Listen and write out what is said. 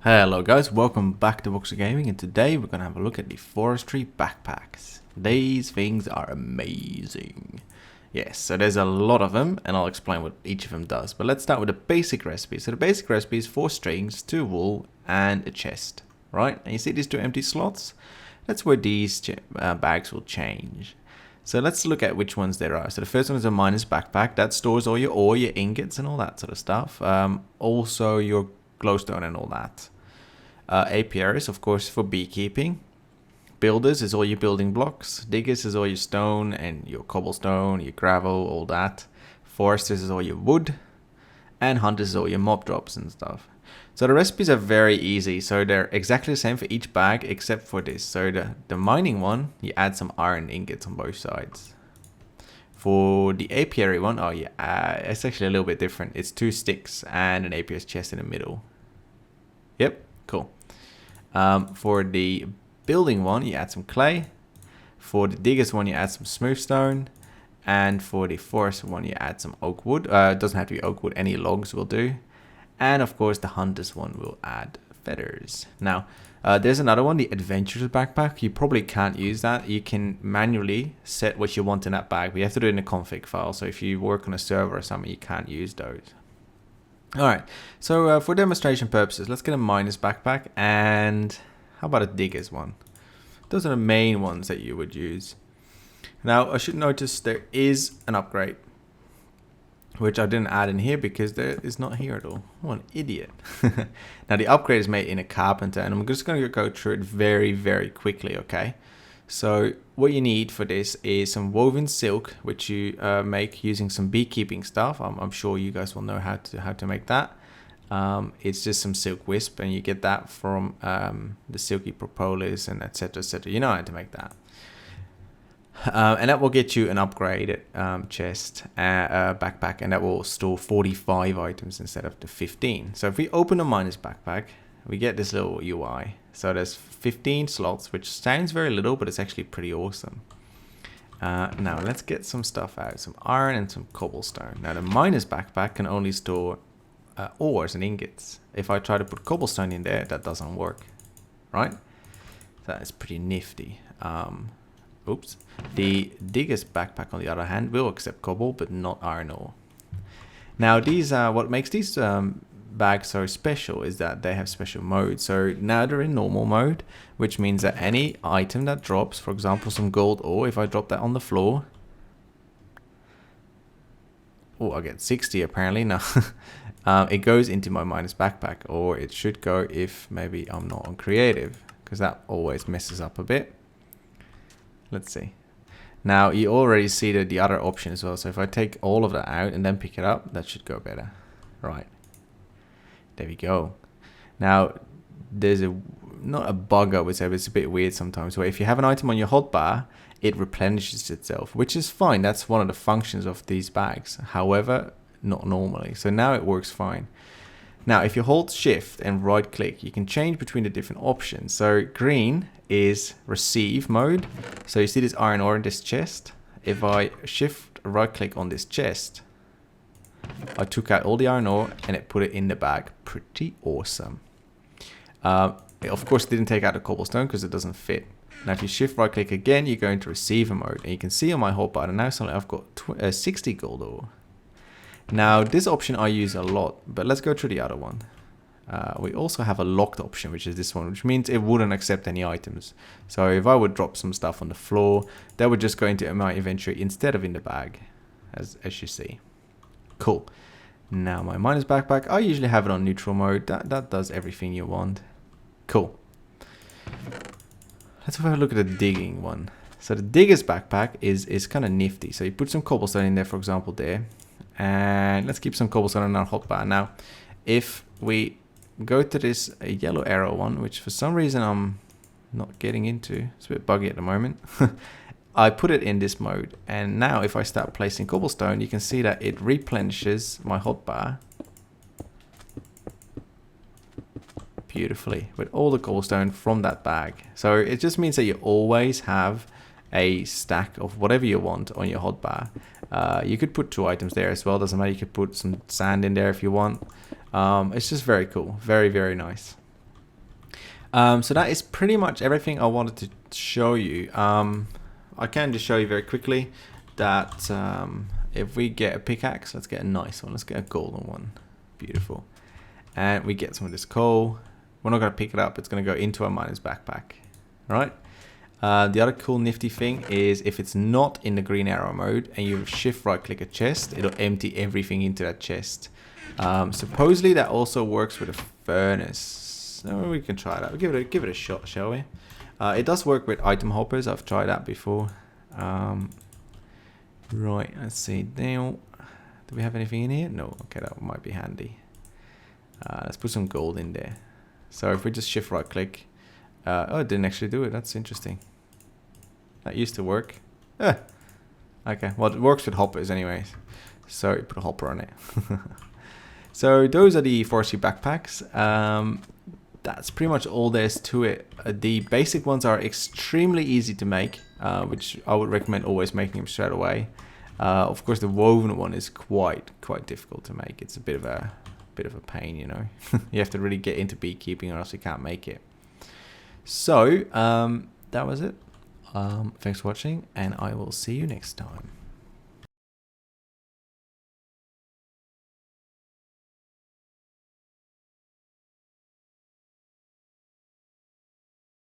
Hello guys, welcome back to Boxer Gaming, and today we're going to have a look at the Forestry backpacks. These things are amazing. Yes, so there's a lot of them and I'll explain what each of them does. But let's start with the basic recipe. So the basic recipe is 4 strings, 2 wool and a chest, right? And you see these 2 empty slots? That's where these bags will change. So let's look at which ones there are. So the first one is a miner's backpack. That stores all your ore, your ingots and all that sort of stuff. Also your glowstone and all that. Apiaries, of course, for beekeeping. Builders is all your building blocks. Diggers is all your stone and your cobblestone, your gravel, all that. Foresters is all your wood. And hunters is all your mob drops and stuff. So the recipes are very easy. So they're exactly the same for each bag except for this. So the mining one, you add some iron ingots on both sides. For the apiary one, it's actually a little bit different. It's 2 sticks and an apiary's chest in the middle. Yep, cool. For the building one, you add some clay. For the diggers one, you add some smooth stone. And for the forest one, you add some oak wood. It doesn't have to be oak wood, any logs will do. And of course, the hunters one will add feathers. Now, there's another one, the adventurer's backpack. You probably can't use that. You can manually set what you want in that bag, but you have to do it in a config file. So if you work on a server or something, you can't use those. Alright, so for demonstration purposes, let's get a miner's backpack, and how about a digger's one? Those are the main ones that you would use. Now, I should notice there is an upgrade, which I didn't add in here because there is not here at all. What an idiot. Now, the upgrade is made in a carpenter, and I'm just going to go through it very, very quickly, okay? So what you need for this is some woven silk, which you make using some beekeeping stuff. I'm sure you guys will know how to make that. It's just some silk wisp, and you get that from the silky propolis and etc. etc. You know how to make that. And that will get you an upgraded chest, backpack, and that will store 45 items instead of the 15. So if we open a miner's backpack, we get this little UI. So there's 15 slots, which sounds very little, but it's actually pretty awesome. Now let's get some stuff out, some iron and some cobblestone. Now the miner's backpack can only store ores and ingots. If I try to put cobblestone in there, that doesn't work, right? That is pretty nifty. Oops. The digger's backpack, on the other hand, will accept cobble, but not iron ore. Now these what makes these bags so special is that they have special modes. So now they're in normal mode, which means that any item that drops, for example some gold ore, if I drop that on the floor, oh, I get 60 apparently. No. It goes into my miner's backpack, or it should go if maybe I'm not on creative, because that always messes up a bit. Let's see. Now you already see the other option as well. So if I take all of that out and then pick it up, that should go better. Right. There we go. Now there's not a bug, I would say, but it's a bit weird sometimes, where if you have an item on your hotbar, it replenishes itself, which is fine. That's one of the functions of these bags. However, not normally. So now it works fine. Now if you hold shift and right click, you can change between the different options. So green is receive mode. So you see this iron ore in this chest. If I shift right click on this chest, I took out all the iron ore and it put it in the bag. Pretty awesome. It of course didn't take out the cobblestone because it doesn't fit. Now if you shift right click again, you go into receiver mode, and you can see on my hotbar and now suddenly I've got 60 gold ore. Now this option I use a lot, but let's go through the other one. We also have a locked option, which is this one, which means it wouldn't accept any items. So if I would drop some stuff on the floor, that would just go into my inventory instead of in the bag, as you see. Cool. Now my miner's backpack, I usually have it on neutral mode. That does everything you want. Cool. Let's have a look at the digging one. So the digger's backpack is kind of nifty. So you put some cobblestone in there, for example, there. And let's keep some cobblestone on our hotbar. Now, if we go to this yellow arrow one, which for some reason I'm not getting into, it's a bit buggy at the moment. I put it in this mode, and now if I start placing cobblestone, you can see that it replenishes my hotbar beautifully with all the cobblestone from that bag. So it just means that you always have a stack of whatever you want on your hotbar. You could put 2 items there as well, doesn't matter. You could put some sand in there if you want. It's just very cool, very, very nice. So that is pretty much everything I wanted to show you. I can just show you very quickly that if we get a pickaxe, let's get a nice one. Let's get a golden one. Beautiful. And we get some of this coal. We're not going to pick it up. It's going to go into our miner's backpack. All right. The other cool nifty thing is if it's not in the green arrow mode and you shift right click a chest, it'll empty everything into that chest. Supposedly that also works with a furnace. So we can try that. We'll give it a shot, shall we? It does work with item hoppers. I've tried that before. Right, let's see. Now, do we have anything in here? No. Okay, that might be handy. Let's put some gold in there. So if we just shift right click. Oh, it didn't actually do it. That's interesting. That used to work. Okay, well it works with hoppers anyways. So put a hopper on it. So those are the forestry backpacks. That's pretty much all there is to it. The basic ones are extremely easy to make, which I would recommend always making them straight away. Of course, the woven one is quite difficult to make. It's a bit of a pain, you know. You have to really get into beekeeping, or else you can't make it. So that was it. Thanks for watching, and I will see you next time.